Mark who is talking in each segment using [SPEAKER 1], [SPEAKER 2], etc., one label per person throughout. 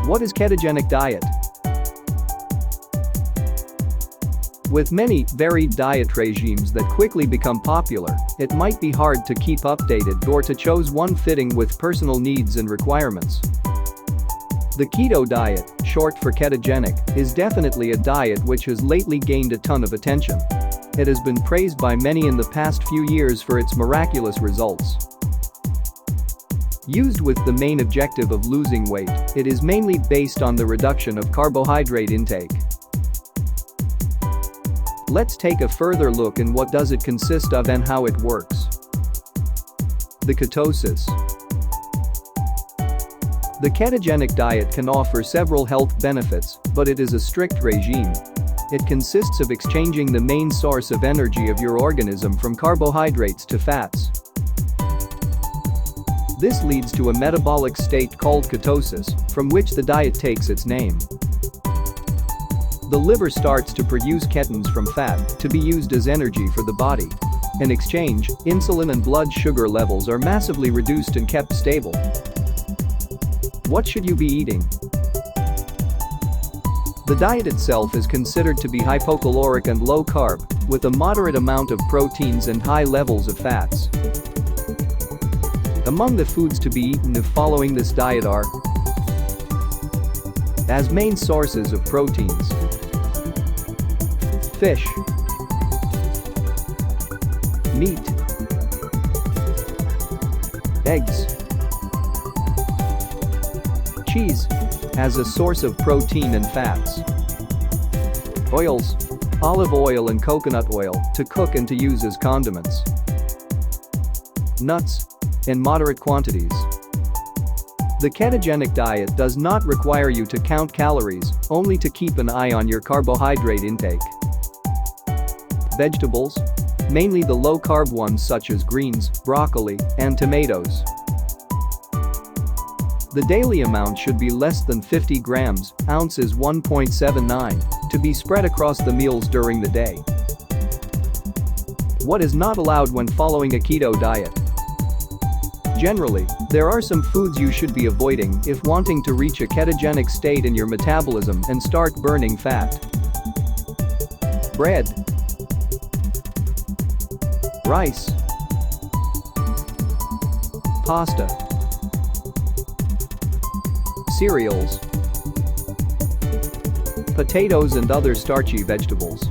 [SPEAKER 1] What is ketogenic diet? With many varied diet regimes that quickly become popular, it might be hard to keep updated or to choose one fitting with personal needs and requirements. The keto diet, short for ketogenic, is definitely a diet which has lately gained a ton of attention. It has been praised by many in the past few years for its miraculous results. Used with the main objective of losing weight, it is mainly based on the reduction of carbohydrate intake. Let's take a further look in what does it consist of and how it works. The ketosis. The ketogenic diet can offer several health benefits, but it is a strict regime. It consists of exchanging the main source of energy of your organism from carbohydrates to fats. This leads to a metabolic state called ketosis, from which the diet takes its name. The liver starts to produce ketones from fat to be used as energy for the body. In exchange, insulin and blood sugar levels are massively reduced and kept stable. What should you be eating? The diet itself is considered to be hypocaloric and low carb, with a moderate amount of proteins and high levels of fats. Among the foods to be eaten if following this diet are as main sources of proteins: fish, meat, eggs, cheese as a source of protein and fats, oils, olive oil and coconut oil to cook and to use as condiments, nuts in moderate quantities. The ketogenic diet does not require you to count calories, only to keep an eye on your carbohydrate intake. Vegetables, mainly the low-carb ones such as greens, broccoli, and tomatoes. The daily amount should be less than 50 grams, ounces 1.79, to be spread across the meals during the day. What is not allowed when following a keto diet? Generally, there are some foods you should be avoiding if wanting to reach a ketogenic state in your metabolism and start burning fat. Bread, rice, pasta, cereals, potatoes and other starchy vegetables,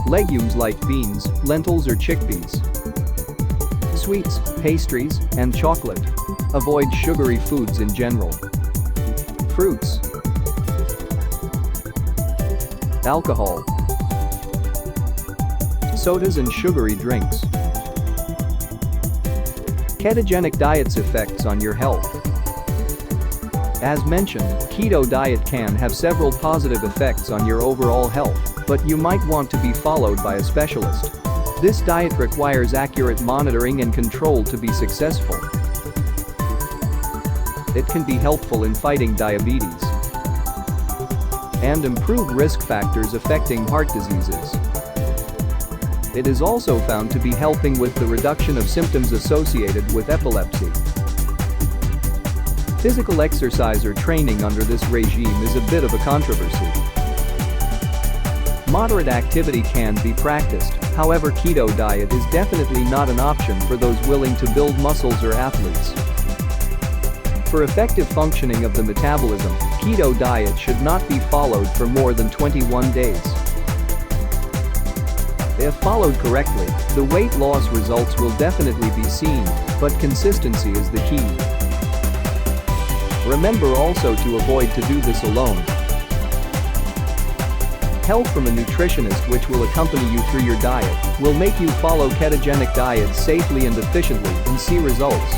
[SPEAKER 1] legumes like beans, lentils or chickpeas, sweets, pastries, and chocolate. Avoid sugary foods in general. Fruits, alcohol, sodas and sugary drinks. Ketogenic diet's effects on your health. As mentioned, keto diet can have several positive effects on your overall health, but you might want to be followed by a specialist. This diet requires accurate monitoring and control to be successful. It can be helpful in fighting diabetes and improve risk factors affecting heart diseases. It is also found to be helping with the reduction of symptoms associated with epilepsy. Physical exercise or training under this regime is a bit of a controversy. Moderate activity can be practiced, however, keto diet is definitely not an option for those willing to build muscles or athletes. For effective functioning of the metabolism, keto diet should not be followed for more than 21 days. If followed correctly, the weight loss results will definitely be seen, but consistency is the key. Remember also to avoid to do this alone. Help from a nutritionist which will accompany you through your diet will make you follow ketogenic diet safely and efficiently and see results.